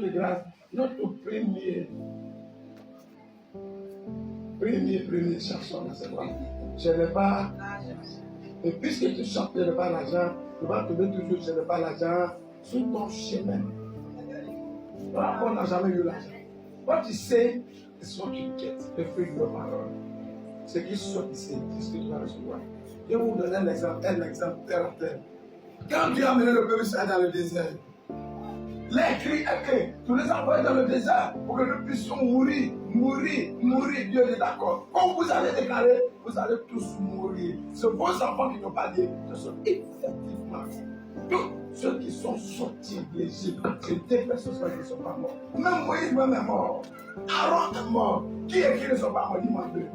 de grâce, notre premier chanson, c'est quoi? Je n'ai pas. Et puisque tu chantes, je n'ai pas l'argent, tu vas trouver toujours, je n'ai pas l'argent, sur ton chemin. Voilà, on n'a jamais eu l'argent. What you say is what you get. Le fruit de parole. Ce qui sort ici, c'est ce que tu vas recevoir. Je vais vous donner un exemple terre à terre. Quand Dieu a amené le peuple Israël dans le désert, les cris étaient, tu les envoies dans le désert pour que nous puissions mourir. Dieu est d'accord. Quand vous allez déclarer, vous allez tous mourir. Ce vos enfants qui n'ont pas dit, ce sont effectivement tous ceux qui sont sortis d'Égypte. C'est des personnes qui ne sont pas morts. Même Moïse même est mort. Aaron est mort. Qui est qui ne sont pas morts? Dis-moi deux.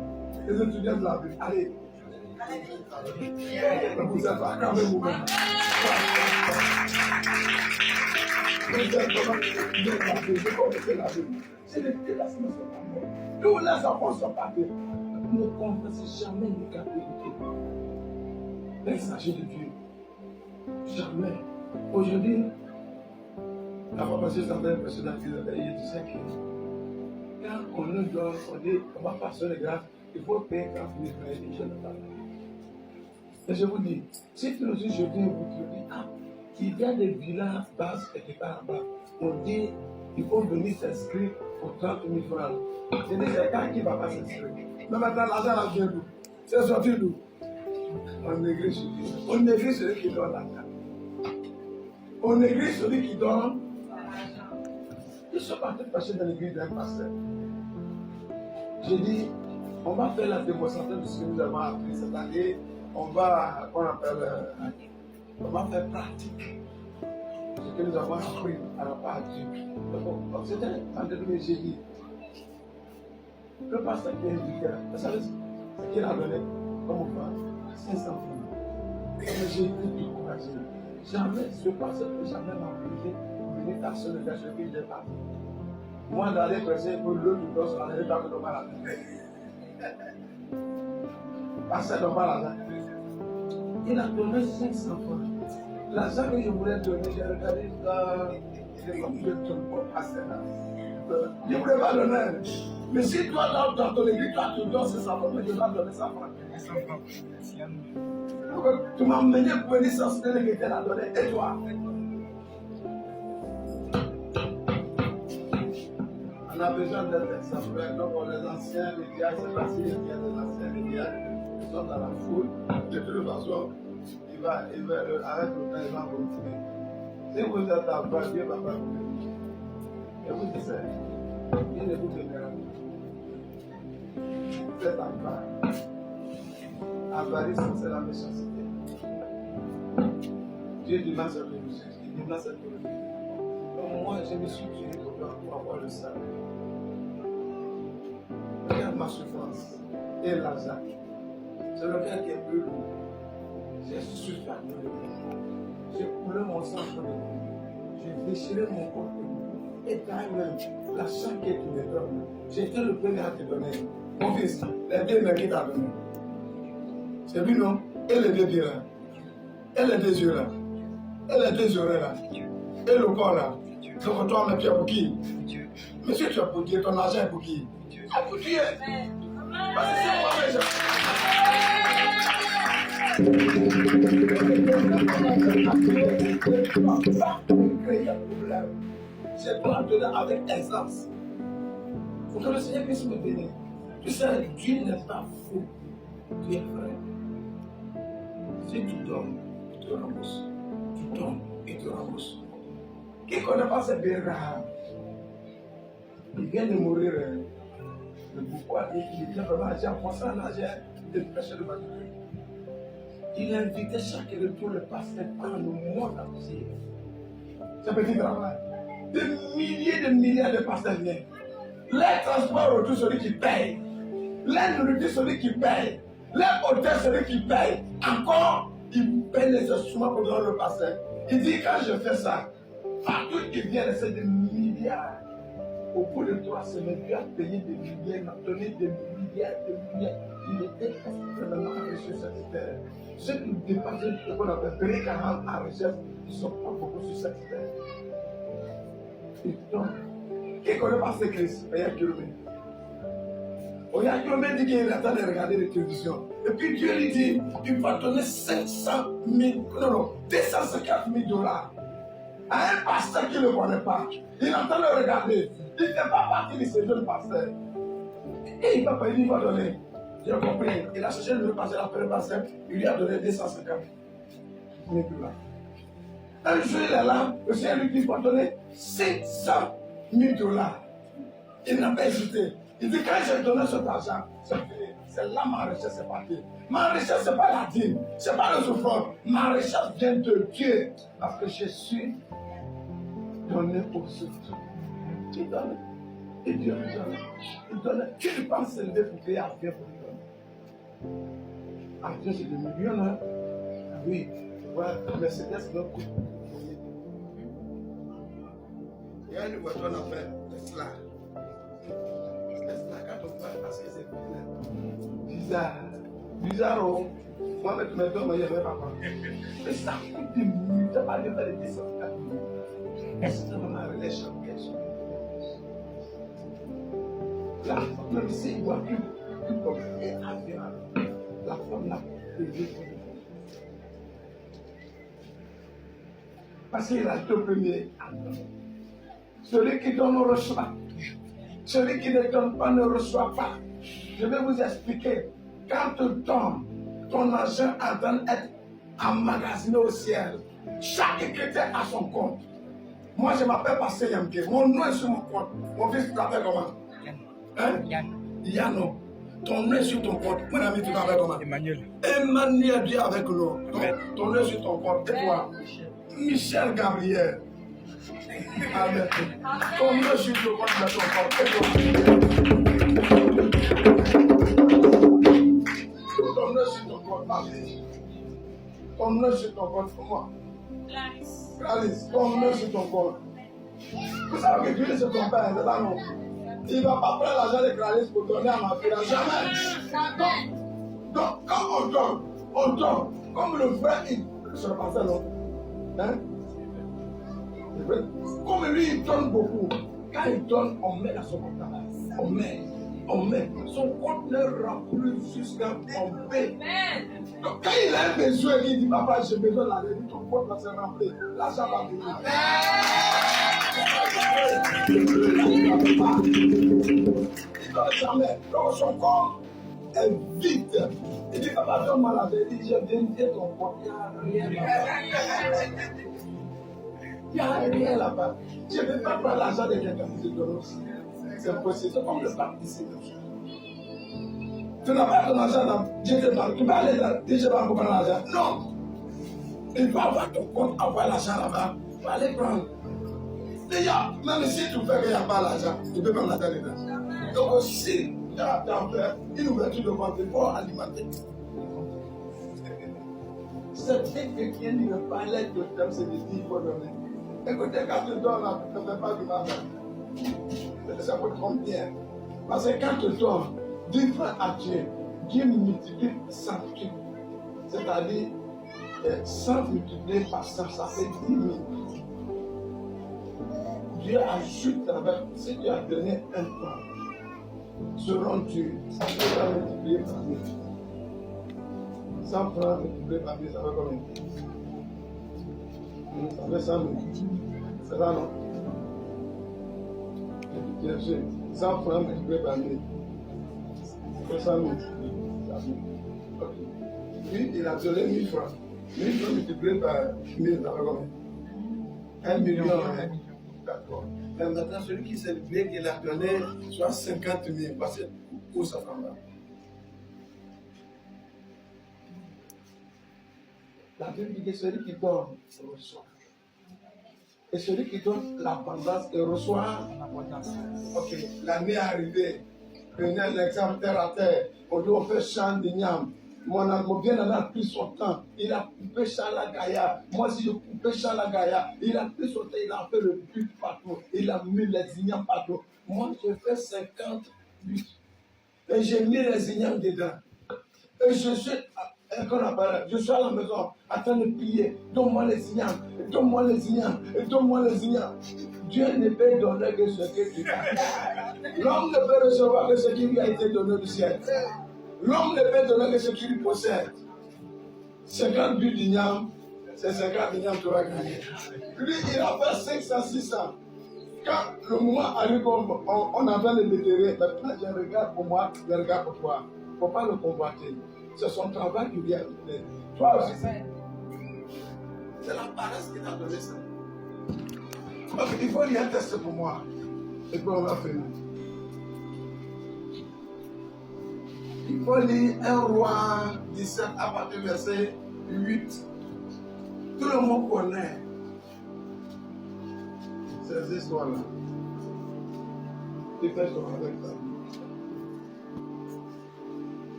Les étudiants de la Bible. Allez. Vous êtes là, calmez-vous même. C'est les déplacements qui sont pas morts. Tous les enfants sont partis. Ne confessez jamais une captivité. Il s'agit de Dieu. Jamais. Aujourd'hui, la fois passée, ça fait un précédent qui tu sais que quand on nous donne, on dit on va passer les grâces, il faut payer 40 000 francs et je ne parle pas. Et je vous dis, si tu nous dis jeudi, vous te dites, il y a des villas basses et des bas en bas. On dit, il faut venir s'inscrire pour 30 000 francs. Je dis, c'est quand qui ne va pas s'inscrire? Mais maintenant, l'argent vient d'où? C'est sorti d'où? On néglige celui. On néglige celui qui donne l'argent. On néglige celui qui donne. Ils sont partis passer dans l'église d'un pasteur. J'ai dit, on va faire la démonstration de ce que nous avons appris cette année. On va, on va faire pratique. Ce que nous avons appris à la part de Dieu. Donc, c'était en début, j'ai dit, le pasteur qui est indiqué, vous savez ce qu'il a donné comme offrande? 500 francs. J'ai été découragé. Jamais ce pasteur ne peut jamais m'appeler pour venir tasser le verset que j'ai pas. Moi, d'aller prêcher pour l'autre, je dois aller dans le domaine à la tête. Pasteur n'a pas l'argent. Il a donné 500 francs. L'argent que je voulais donner, j'ai regardé c'est comme je ne donne pas pasteur. Je ne voulais pas donner. Mais si toi, dans ton église, toi, tu donnes 500 francs, mais je dois donner 100 francs. Tu m'as amené pour venir s'assurer que tu l'as donné. Et toi? On a besoin d'être exemplaires. Donc, les anciens médias, c'est parce qu'il y a des anciens médias qui sont dans la foule. De toute façon, il va avec le temps, il va continuer. Si vous êtes à bas, Dieu va pas vous bénir. Et vous dites, Dieu ne vous bénira pas. Vous êtes à bas. Avarice, c'est la méchanceté. Dieu demande cette religion. Il demande cette religion. Donc, moi, je me suis tué pour avoir le salut. Regarde ma souffrance et l'argent. C'est le cœur qui est plus lourd. J'ai souffert de lui. J'ai coulé mon sang sur le lit. J'ai déchiré mon corps. Et quand même, la chair que tu me donnes, j'ai été le premier à te donner. Mon fils, les deux mains qu'il t'a donné. C'est lui, non? Et les deux pieds là. Et les deux yeux là. Et les deux oreilles là. Et le corps là. Donc toi, mais tu es pour qui? Monsieur, tu es pour Dieu, ton argent est pour qui? C'est pour Dieu. Parce que c'est moi déjà. C'est toi donner avec aisance. Pour que le Seigneur puisse me bénir. Tu sais, Dieu n'est pas fou. Tu es vrai. Si tu donnes, tu te rembourses. Tu donnes et tu rembourses. Qui ne connaît pas ces bien rares? Il vient de mourir. Le pourquoi il vient vraiment agir en pensant à l'agir de prêcher le baptême. Il a invité chaque retour le pasteur quand le monde a poussé. C'est un petit travail. Des milliers de pasteurs viennent. Les transports autour, celui qui paye. Les nourritures, celui qui paye. Les hôtels, celui qui paye. Encore, il paye les instruments pour donner le pasteur. Il dit, quand je fais ça, partout il vient laisser des milliards. Au bout de 3 semaines, Dieu a payé des milliers, il a donné des milliards. Il était extrêmement riche sur cette terre. Ceux qui dépassaient ce qu'on appelle pérécarant à recherche, ils ne sont pas beaucoup sur cette terre. Il donne. Qui ne connaît pas ce Christ? Il y a Dieu. Il y a Dieu dit qu'il attend de regarder les télévisions. Et puis Dieu lui dit, il va donner 500 000, non, 250 000 dollars à un pasteur qui ne le connaît pas. Il entend le regarder. Il ne fait pas partie de ce jeune pasteur. Et il va payer, il va donner. J'ai compris. Il a cherché le pasteur, après le pasteur, il lui a donné 250 000 dollars. Un jour, il est là, le Seigneur lui dit, il va donner 500 000 dollars. Il n'a pas hésité. Il dit, quand j'ai donné cet argent, c'est fini. C'est là ma recherche est partie. Ma recherche, ce n'est pas la dîme, ce n'est pas le souffrant. Ma recherche vient de Dieu. Parce que je suis donné au souffrant. Tu donnes. Et Dieu lui donne. Il donne. Tu ne penses s'élever pour payer à Dieu pour lui donner. À Dieu, c'est des millions, hein? Oui. Ouais, Mercedes, notre coup. Il y a une voiture en fait, Tesla. Tesla, quand on parle, parce que c'est bizarre. Bizarre, oh. Moi, mais tu me donnes, il n'y avait pas quoi. Mais ça coûte des milliers, tu n'as pas de faire des descentes. Extrêmement relâchant, quelque chose. Là, même s'il voit plus comme un avion, la femme l'a payé pour lui. Parce qu'il a deux premiers à donner. Celui qui donne ne reçoit. Celui qui ne donne pas ne reçoit pas. Je vais vous expliquer. Quand tu donnes, ton argent attend d'être emmagasiné au ciel. Chaque chrétien a son compte. Moi, je m'appelle Pasteur Yamke. Mon nom est sur mon compte. Mon fils, tu t'appelles comment? Hein? Yann. Ton nom est sur ton compte. Mon ami, tu t'appelles comment? Emmanuel. Emmanuel, Dieu avec nous. Ton nom est sur ton compte. Et toi? Michel Gabriel. Amen. Ton nom est sur ton compte. Et toi? Ton nom est sur ton compte. Ton nom est sur ton compte. Comment? Clarisse. Ton nom est sur ton compte. Vous savez que Dieu est sur ton père, c'est pas non? Il ne va pas prendre l'argent de Clarisse pour donner à ma fille. Jamais. Donc, quand on donne. Comme le frère, il se passe non? Hein? Comme lui, il donne beaucoup. Quand il donne, on met dans son compte. On met. Son compte ne remplit jusqu'à tomber. Donc, quand il a un besoin, il dit, papa, j'ai besoin de l'argent. Ton compte va se remplir. L'argent va venir. Il ne donne jamais. Donc, son compte est vide. Il dit, papa, donne-moi l'argent. Il dit, je viens de ton compte. Il n'y a rien là-bas. Je ne vais pas prendre l'argent de quelqu'un qui te donne aussi. C'est impossible. C'est comme le participe. Tu n'as pas ton argent dans Dieu te donne. Tu vas aller là. Dieu va prendre l'argent. Non. Il va avoir ton compte, avoir l'argent là-bas. Tu vas aller prendre. Déjà, même si tu fais qu'il n'y a pas l'argent, tu peux prendre l'argent dedans. Donc aussi, tu as fait une ouverture de compte pour alimenter. C'est vrai que quelqu'un ne parlait de thème, c'est de dire qu'il faut donner. Écoutez, quand tu donnes, là, tu ne fais pas du mal. Ça coûte combien? Parce que quand tu donnes 10 francs à Dieu, Dieu multiplie 100 trucs. C'est-à-dire, 100 multiplié par 100, ça fait 10 000. Dieu ajoute avec, si tu as donné un franc, selon Dieu, ça peut multiplier par 1000. 100 francs multiplié par 1000, ça fait combien? Ça fait 100 000. C'est ça, non? 100 francs multiplié par 1000. Ça fait 100 000. Ok. Puis, il a donné 1000 francs. 1000 francs multiplié par 1000, ça fait combien? 1 million. D'accord. Mais maintenant, celui qui s'est levé, qu'il a donné soit 50 000, parce que où ça prend là? La Bible dit que celui qui donne reçoit. Et celui qui donne l'abondance reçoit l'abondance. Ok, l'année est arrivée. Prenez un exemple terre à terre. On doit faire champ de Niam. Mon bien-aimé a pris son temps. Il a coupé Chalagaya. Moi, si je coupais Chalagaya, il a pris son temps. Il a fait le but partout. Il a mis les ignames partout. Moi, je fais 50 buts. Et j'ai mis les ignames dedans. Et je suis. Et quand on apparaît, je suis à la maison en train de prier. Donne-moi les ignames, donne-moi les ignames, donne-moi les ignames. Dieu ne peut donner que ce que tu as. L'homme ne peut recevoir que ce qui lui a été donné du ciel. L'homme ne peut donner que ce qu'il possède. 50 buts d'igname, c'est 50 ignames que tu vas gagner. Lui, il a fait 500, 600. Quand le moment arrive, on avait le déterrer. Maintenant, je regarde pour moi, je regarde pour toi. Il ne faut pas le convoiter. C'est son travail qui lui a donné. Toi aussi, c'est la paresse qui t'a donné ça. Donc, il faut lire un test pour moi. Et puis on va finir. Il faut lire 1 Roi 17 à partir du verset 8. Tout le monde connaît ces histoires-là. Tu fais ton avec ça.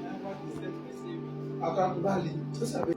1 Roi 17, verset 8. Attends, tu vas lire. Ça veut